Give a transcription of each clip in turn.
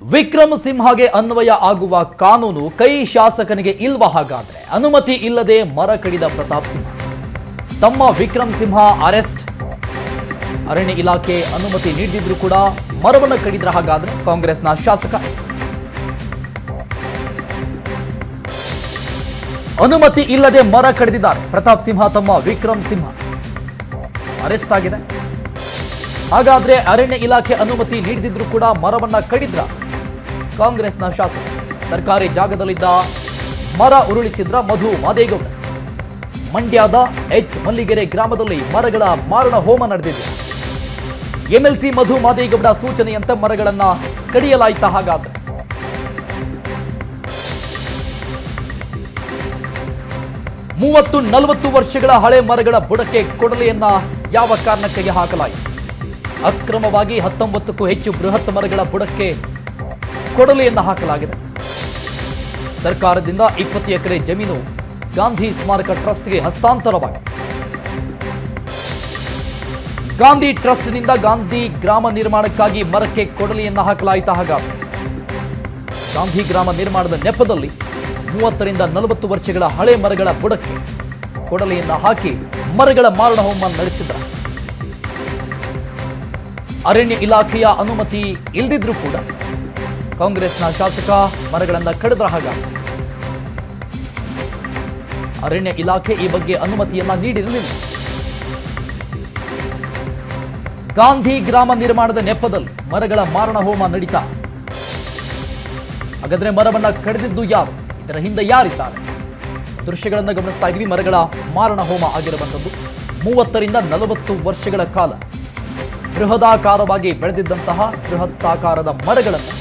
ವಿಕ್ರಮ್ ಸಿಂಹಗೆ ಅನ್ವಯ ಆಗುವ ಕಾನೂನು ಕೈ ಶಾಸಕನಿಗೆ ಇಲ್ವಾ? ಹಾಗಾದ್ರೆ ಅನುಮತಿ ಇಲ್ಲದೆ ಮರ ಕಡಿದ ಪ್ರತಾಪ್ ಸಿಂಹ, ತಮ್ಮ ವಿಕ್ರಮ್ ಸಿಂಹ ಅರೆಸ್ಟ್. ಅರಣ್ಯ ಇಲಾಖೆ ಅನುಮತಿ ನೀಡಿದ್ರು ಕೂಡ ಮರವನ್ನು ಕಡಿದ್ರ ಹಾಗಾದ್ರೆ ಕಾಂಗ್ರೆಸ್ನ ಶಾಸಕ. ಅನುಮತಿ ಇಲ್ಲದೆ ಮರ ಕಡಿದಿದ್ದಾರೆ ಪ್ರತಾಪ್ ಸಿಂಹ, ತಮ್ಮ ವಿಕ್ರಮ್ ಸಿಂಹ ಅರೆಸ್ಟ್ ಆಗಿದೆ. ಹಾಗಾದ್ರೆ ಅರಣ್ಯ ಇಲಾಖೆ ಅನುಮತಿ ನೀಡಿದ್ರು ಕೂಡ ಮರವನ್ನ ಕಡಿದ್ರ ಕಾಂಗ್ರೆಸ್ನ ಶಾಸಕ. ಸರ್ಕಾರಿ ಜಾಗದಲ್ಲಿದ್ದ ಮರ ಉರುಳಿಸಿದ್ರ ಮಧು ಮಾದೇಗೌಡ. ಮಂಡ್ಯದ ಎಚ್ ಮಲ್ಲಿಗೆರೆ ಗ್ರಾಮದಲ್ಲಿ ಮರಗಳ ಮಾರಣ ಹೋಮ ನಡೆದಿದೆ. ಎಂಎಲ್ಸಿ ಮಧು ಮಾದೇಗೌಡ ಸೂಚನೆಯಂತೆ ಮರಗಳನ್ನ ಕಡಿಯಲಾಯಿತ. ಹಾಗಾದ್ರೆ 30-40 ವರ್ಷಗಳ ಹಳೆ ಮರಗಳ ಬುಡಕ್ಕೆ ಕೊಡಲಿಯನ್ನ ಯಾವ ಕಾರಣಕ್ಕಾಗಿ ಹಾಕಲಾಯಿತು? ಅಕ್ರಮವಾಗಿ 19ಕ್ಕೂ ಹೆಚ್ಚು ಬೃಹತ್ ಮರಗಳ ಬುಡಕ್ಕೆ ಕೊಡಲಿಯನ್ನ ಹಾಕಲಾಗಿದೆ. ಸರ್ಕಾರದಿಂದ 20 ಎಕರೆ ಜಮೀನು ಗಾಂಧಿ ಸ್ಮಾರಕ ಟ್ರಸ್ಟ್ಗೆ ಹಸ್ತಾಂತರವಾಗಿದೆ. ಗಾಂಧಿ ಟ್ರಸ್ಟ್ನಿಂದ ಗಾಂಧಿ ಗ್ರಾಮ ನಿರ್ಮಾಣಕ್ಕಾಗಿ ಮರಕ್ಕೆ ಕೊಡಲಿಯನ್ನ ಹಾಕಲಾಯಿತ. ಹಾಗಾದ್ರೆ ಗಾಂಧಿ ಗ್ರಾಮ ನಿರ್ಮಾಣದ ನೆಪದಲ್ಲಿ 30-40 ವರ್ಷಗಳ ಹಳೆ ಮರಗಳ ಬುಡಕ್ಕೆ ಕೊಡಲಿಯನ್ನ ಹಾಕಿ ಮರಗಳ ಮಾರಣ ಹೋಮ ನಡೆಸಿದ್ದಾರೆ. ಅರಣ್ಯ ಇಲಾಖೆಯ ಅನುಮತಿ ಇಲ್ಲದಿದ್ರೂ ಕೂಡ ಕಾಂಗ್ರೆಸ್ನ ಶಾಸಕ ಮರಗಳನ್ನ ಕಡಿದ್ರ. ಹಾಗಾಗಿ ಅರಣ್ಯ ಇಲಾಖೆ ಈ ಬಗ್ಗೆ ಅನುಮತಿಯನ್ನ ನೀಡಿರಲಿಲ್ಲ. ಗಾಂಧಿ ಗ್ರಾಮ ನಿರ್ಮಾಣದ ನೆಪದಲ್ಲಿ ಮರಗಳ ಮಾರಣ ಹೋಮ ನಡೀತಾ. ಹಾಗಾದ್ರೆ ಮರವನ್ನ ಕಡಿದಿದ್ದು ಯಾರು? ಇದರ ಹಿಂದೆ ಯಾರಿದ್ದಾರೆ? ದೃಶ್ಯಗಳನ್ನು ಗಮನಿಸ್ತಾ ಇದ್ವಿ. ಮರಗಳ ಮಾರಣ ಹೋಮ ಆಗಿರುವಂಥದ್ದು 30-40 ವರ್ಷಗಳ ಕಾಲ ಬೃಹದಾಕಾರವಾಗಿ ಬೆಳೆದಿದ್ದಂತಹ ಬೃಹತ್ತಾಕಾರದ ಮರಗಳನ್ನು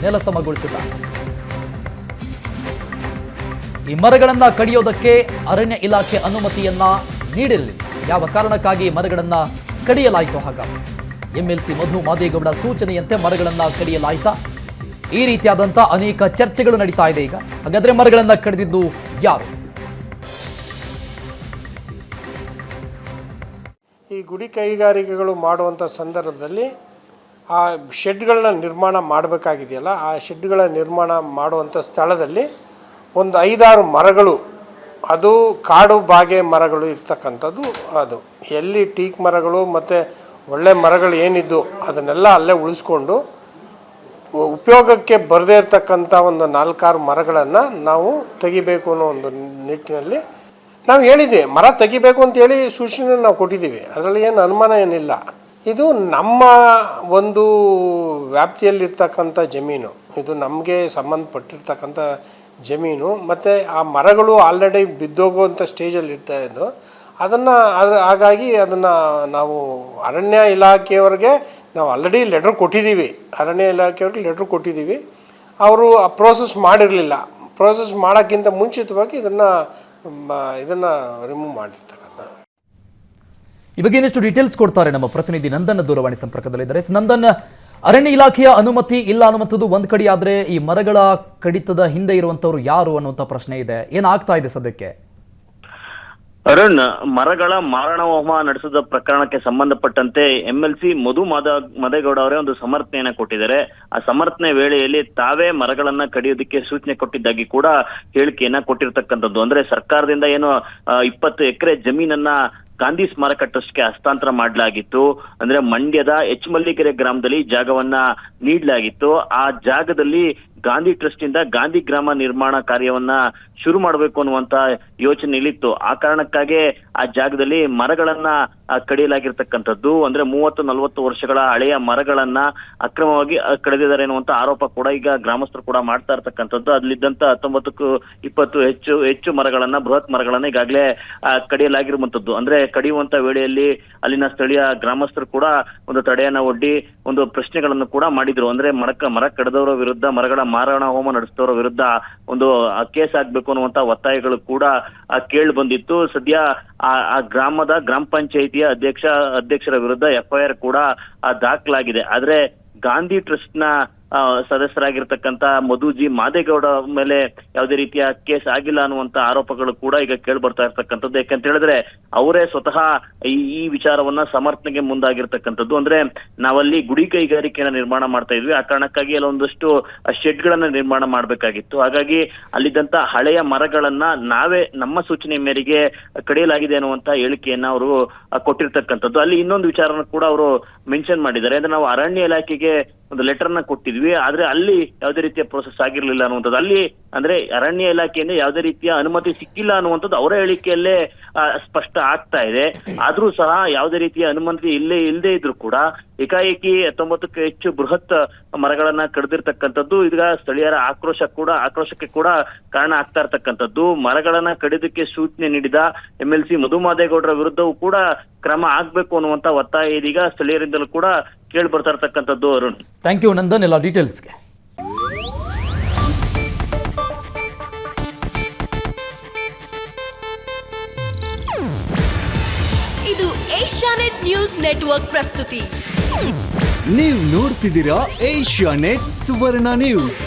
ನೆಲಸಮಗೊಳಿಸಿದ್ದಾರೆ. ಈ ಮರಗಳನ್ನ ಕಡಿಯೋದಕ್ಕೆ ಅರಣ್ಯ ಇಲಾಖೆ ಅನುಮತಿಯನ್ನ ನೀಡಿರಲಿಲ್ಲ. ಯಾವ ಕಾರಣಕ್ಕಾಗಿ ಮರಗಳನ್ನ ಕಡಿಯಲಾಯಿತು? ಹಾಗಾಗಿ ಎಂಎಲ್ಸಿ ಮಧು ಮಾದೇಗೌಡ ಸೂಚನೆಯಂತೆ ಮರಗಳನ್ನ ಕಡಿಯಲಾಯಿತಾ? ಈ ರೀತಿಯಾದಂಥ ಅನೇಕ ಚರ್ಚೆಗಳು ನಡೀತಾ ಇದೆ ಈಗ. ಹಾಗಾದ್ರೆ ಮರಗಳನ್ನ ಕಡಿದಿದ್ದು ಯಾರು? ಈ ಗುಡಿ ಕೈಗಾರಿಕೆಗಳು ಮಾಡುವಂಥ ಸಂದರ್ಭದಲ್ಲಿ ಆ ಶೆಡ್ಗಳನ್ನ ನಿರ್ಮಾಣ ಮಾಡಬೇಕಾಗಿದೆಯಲ್ಲ, ಆ ಶೆಡ್ಗಳ ನಿರ್ಮಾಣ ಮಾಡುವಂಥ ಸ್ಥಳದಲ್ಲಿ ಒಂದು 5-6 ಮರಗಳು, ಅದು ಕಾಡು ಬಾಗೆ ಮರಗಳು ಇರ್ತಕ್ಕಂಥದ್ದು. ಅದು ಎಲ್ಲಿ ಟೀಕ್ ಮರಗಳು ಮತ್ತು ಒಳ್ಳೆ ಮರಗಳು ಏನಿದ್ದು ಅದನ್ನೆಲ್ಲ ಅಲ್ಲೇ ಉಳಿಸ್ಕೊಂಡು ಉಪಯೋಗಕ್ಕೆ ಬರದೇ ಇರತಕ್ಕಂಥ ಒಂದು 4-6 ಮರಗಳನ್ನು ನಾವು ತೆಗಿಬೇಕು ಅನ್ನೋ ಒಂದು ನಿಟ್ಟಿನಲ್ಲಿ ನಾವು ಹೇಳಿದ್ವಿ. ಮರ ತೆಗಿಬೇಕು ಅಂತೇಳಿ ಸೂಚನೆ ನಾವು ಕೊಟ್ಟಿದ್ದೀವಿ. ಅದರಲ್ಲಿ ಏನು ಅನುಮಾನ ಏನಿಲ್ಲ. ಇದು ನಮ್ಮ ಒಂದು ವ್ಯಾಪ್ತಿಯಲ್ಲಿರ್ತಕ್ಕಂಥ ಜಮೀನು, ಇದು ನಮಗೆ ಸಂಬಂಧಪಟ್ಟಿರ್ತಕ್ಕಂಥ ಜಮೀನು. ಮತ್ತು ಆ ಮರಗಳು ಆಲ್ರೆಡಿ ಬಿದ್ದೋಗುವಂಥ ಸ್ಟೇಜಲ್ಲಿ ಇರ್ತಾ ಇದ್ದು ಹಾಗಾಗಿ ಅದನ್ನು ನಾವು ಅರಣ್ಯ ಇಲಾಖೆಯವ್ರಿಗೆ ನಾವು ಆಲ್ರೆಡಿ ಲೆಟ್ರ್ ಕೊಟ್ಟಿದ್ದೀವಿ. ಅರಣ್ಯ ಇಲಾಖೆಯವ್ರಿಗೆ ಲೆಟ್ರ್ ಕೊಟ್ಟಿದ್ದೀವಿ. ಅವರು ಆ ಪ್ರೋಸೆಸ್ ಮಾಡಿರಲಿಲ್ಲ. ಪ್ರೋಸೆಸ್ ಮಾಡೋಕ್ಕಿಂತ ಮುಂಚಿತವಾಗಿ ಇದನ್ನು ರಿಮೂವ್ ಮಾಡಿರ್ತಕ್ಕಂಥ. ಈ ಬಗ್ಗೆ ಇನ್ನಷ್ಟು ಡೀಟೇಲ್ಸ್ ಕೊಡ್ತಾರೆ ನಮ್ಮ ಪ್ರತಿನಿಧಿ ನಂದನ್ ದೂರವಾಣಿ ಸಂಪರ್ಕದಲ್ಲಿದ್ದಾರೆ. ನಂದನ್, ಅರಣ್ಯ ಇಲಾಖೆಯ ಅನುಮತಿ ಇಲ್ಲ ಅನ್ನುವಂಥದ್ದು ಒಂದು ಕಡೆ ಆದ್ರೆ ಈ ಮರಗಳ ಕಡಿತದ ಹಿಂದೆ ಇರುವಂತವ್ರು ಯಾರು ಅನ್ನುವಂಥ ಪ್ರಶ್ನೆ ಇದೆ. ಏನಾಗ್ತಾ ಇದೆ ಸದ್ಯಕ್ಕೆ? ಅರುಣ್, ಮರಗಳ ಮಾರಣ ಹೋಮ ನಡೆಸಿದ ಪ್ರಕರಣಕ್ಕೆ ಸಂಬಂಧಪಟ್ಟಂತೆ ಎಂಎಲ್ಸಿ ಮಧು ಮಾದೇಗೌಡ ಅವರೇ ಒಂದು ಸಮರ್ಥನೆಯನ್ನ ಕೊಟ್ಟಿದ್ದಾರೆ. ಆ ಸಮರ್ಥನೆ ವೇಳೆಯಲ್ಲಿ ತಾವೇ ಮರಗಳನ್ನ ಕಡಿಯೋದಕ್ಕೆ ಸೂಚನೆ ಕೊಟ್ಟಿದ್ದಾಗಿ ಕೂಡ ಹೇಳಿಕೆಯನ್ನ ಕೊಟ್ಟಿರ್ತಕ್ಕಂಥದ್ದು. ಅಂದ್ರೆ ಸರ್ಕಾರದಿಂದ ಏನು 20 ಎಕರೆ ಜಮೀನನ್ನ ಗಾಂಧಿ ಸ್ಮಾರಕ ಟ್ರಸ್ಟ್ಗೆ ಹಸ್ತಾಂತರ ಮಾಡಲಾಗಿತ್ತು. ಅಂದ್ರೆ ಮಂಡ್ಯದ ಎಚ್ ಮಲ್ಲಿಗೆರೆ ಗ್ರಾಮದಲ್ಲಿ ಜಾಗವನ್ನ ನೀಡಲಾಗಿತ್ತು. ಆ ಜಾಗದಲ್ಲಿ ಗಾಂಧಿ ಟ್ರಸ್ಟ್ ಇಂದ ಗಾಂಧಿ ಗ್ರಾಮ ನಿರ್ಮಾಣ ಕಾರ್ಯವನ್ನ ಶುರು ಮಾಡಬೇಕು ಅನ್ನುವಂತ ಯೋಚನೆಯಲ್ಲಿತ್ತು. ಆ ಕಾರಣಕ್ಕಾಗಿ ಆ ಜಾಗದಲ್ಲಿ ಮರಗಳನ್ನ ಕಡಿಯಲಾಗಿರ್ತಕ್ಕಂಥದ್ದು. ಅಂದ್ರೆ 30-40 ವರ್ಷಗಳ ಹಳೆಯ ಮರಗಳನ್ನ ಅಕ್ರಮವಾಗಿ ಕಡಿದಿದ್ದಾರೆ ಅನ್ನುವಂತ ಆರೋಪ ಕೂಡ ಈಗ ಗ್ರಾಮಸ್ಥರು ಕೂಡ ಮಾಡ್ತಾ ಇರ್ತಕ್ಕಂಥದ್ದು. ಅಲ್ಲಿದ್ದಂತ 19ಕ್ಕೂ 20 ಹೆಚ್ಚು ಮರಗಳನ್ನ, ಬೃಹತ್ ಮರಗಳನ್ನ ಈಗಾಗಲೇ ಕಡಿಯಲಾಗಿರುವಂತದ್ದು. ಅಂದ್ರೆ ಕಡಿಯುವಂತ ವೇಳೆಯಲ್ಲಿ ಅಲ್ಲಿನ ಸ್ಥಳೀಯ ಗ್ರಾಮಸ್ಥರು ಕೂಡ ಒಂದು ತಡೆಯನ್ನ ಒಡ್ಡಿ ಒಂದು ಪ್ರಶ್ನೆಗಳನ್ನು ಕೂಡ ಮಾಡಿದ್ರು. ಅಂದ್ರೆ ಮರ ಕಡಿದವರ ವಿರುದ್ಧ, ಮರಗಳ ಮಾರಣ ಹೋಮ ನಡೆಸಿದವರ ವಿರುದ್ಧ ಒಂದು ಕೇಸ್ ಆಗ್ಬೇಕು ಅನ್ನುವಂತ ಒತ್ತಾಯಗಳು ಕೂಡ ಕೇಳಿ ಬಂದಿತ್ತು. ಸದ್ಯ ಆ ಗ್ರಾಮ ಪಂಚಾಯಿತಿಯ ಅಧ್ಯಕ್ಷರ ವಿರುದ್ಧ FIR ಕೂಡ ದಾಖಲಾಗಿದೆ. ಆದ್ರೆ ಗಾಂಧಿ ಟ್ರಸ್ಟ್ ನ ಸದಸ್ಯರಾಗಿರ್ತಕ್ಕಂತ ಮಧುಜಿ ಮಾದೇಗೌಡ ಮೇಲೆ ಯಾವುದೇ ರೀತಿಯ ಕೇಸ್ ಆಗಿಲ್ಲ ಅನ್ನುವಂತ ಆರೋಪಗಳು ಕೂಡ ಈಗ ಕೇಳಿ ಬರ್ತಾ ಇರ್ತಕ್ಕಂಥದ್ದು. ಯಾಕಂತ ಹೇಳಿದ್ರೆ ಅವರೇ ಸ್ವತಃ ಈ ವಿಚಾರವನ್ನ ಸಮರ್ಥನೆಗೆ ಮುಂದಾಗಿರ್ತಕ್ಕಂಥದ್ದು. ಅಂದ್ರೆ ನಾವಲ್ಲಿ ಗುಡಿ ಕೈಗಾರಿಕೆಯನ್ನ ನಿರ್ಮಾಣ ಮಾಡ್ತಾ ಇದ್ವಿ, ಆ ಕಾರಣಕ್ಕಾಗಿ ಎಲ್ಲ ಒಂದಷ್ಟು ಶೆಡ್ ಗಳನ್ನ ನಿರ್ಮಾಣ ಮಾಡ್ಬೇಕಾಗಿತ್ತು. ಹಾಗಾಗಿ ಅಲ್ಲಿದ್ದಂತ ಹಳೆಯ ಮರಗಳನ್ನ ನಾವೇ ನಮ್ಮ ಸೂಚನೆ ಮೇರೆಗೆ ಕಡಿಯಲಾಗಿದೆ ಅನ್ನುವಂತ ಹೇಳಿಕೆಯನ್ನ ಅವರು ಕೊಟ್ಟಿರ್ತಕ್ಕಂಥದ್ದು. ಅಲ್ಲಿ ಇನ್ನೊಂದು ವಿಚಾರನ ಕೂಡ ಅವರು ಮೆನ್ಷನ್ ಮಾಡಿದ್ದಾರೆ. ಅಂದ್ರೆ ನಾವು ಅರಣ್ಯ ಇಲಾಖೆಗೆ ಒಂದು ಲೆಟರ್ ನ ಕೊಟ್ಟಿದ್ವಿ, ಆದ್ರೆ ಅಲ್ಲಿ ಯಾವುದೇ ರೀತಿಯ ಪ್ರೋಸೆಸ್ ಆಗಿರ್ಲಿಲ್ಲ ಅನ್ನುವಂಥದ್ದು. ಅಲ್ಲಿ ಅಂದ್ರೆ ಅರಣ್ಯ ಇಲಾಖೆಯಿಂದ ಯಾವುದೇ ರೀತಿಯ ಅನುಮತಿ ಸಿಕ್ಕಿಲ್ಲ ಅನ್ನುವಂಥದ್ದು ಅವರ ಹೇಳಿಕೆಯಲ್ಲೇ ಸ್ಪಷ್ಟ ಆಗ್ತಾ ಇದೆ. ಆದ್ರೂ ಸಹ ಯಾವುದೇ ರೀತಿಯ ಅನುಮತಿ ಇಲ್ಲದೆ ಇದ್ರು ಕೂಡ ಏಕಾಏಕಿ 19ಕ್ಕೂ ಹೆಚ್ಚು ಬೃಹತ್ ಮರಗಳನ್ನ ಕಡಿದಿರ್ತಕ್ಕಂಥದ್ದು ಈಗ ಸ್ಥಳೀಯರ ಆಕ್ರೋಶಕ್ಕೆ ಕೂಡ ಕಾರಣ ಆಗ್ತಾ ಇರ್ತಕ್ಕಂಥದ್ದು. ಮರಗಳನ್ನ ಕಡಿದಕ್ಕೆ ಸೂಚನೆ ನೀಡಿದ MLC ಮಧು ಮಾದೇಗೌಡರ ವಿರುದ್ಧವೂ ಕೂಡ ಕ್ರಮ ಆಗ್ಬೇಕು ಅನ್ನುವಂತ ಒತ್ತಾಯ ಇದೀಗ ಸ್ಥಳೀಯರಿಂದಲೂ ಕೂಡ ಕೇಳಿ ಬರ್ತಾ ಇರ್ತಕ್ಕಂಥದ್ದು. ಅರುಣ್, ಥ್ಯಾಂಕ್ ಯು ನಂದನ್ ಎಲ್ಲ ಡೀಟೇಲ್ಸ್ಗೆ. ಇದು ಏಷ್ಯಾನೆಟ್ ನ್ಯೂಸ್ ನೆಟ್ವರ್ಕ್ ಪ್ರಸ್ತುತಿ. ನೀವು ನೋಡ್ತಿದ್ದೀರಾ ಏಷ್ಯಾನೆಟ್ ಸುವರ್ಣ ನ್ಯೂಸ್.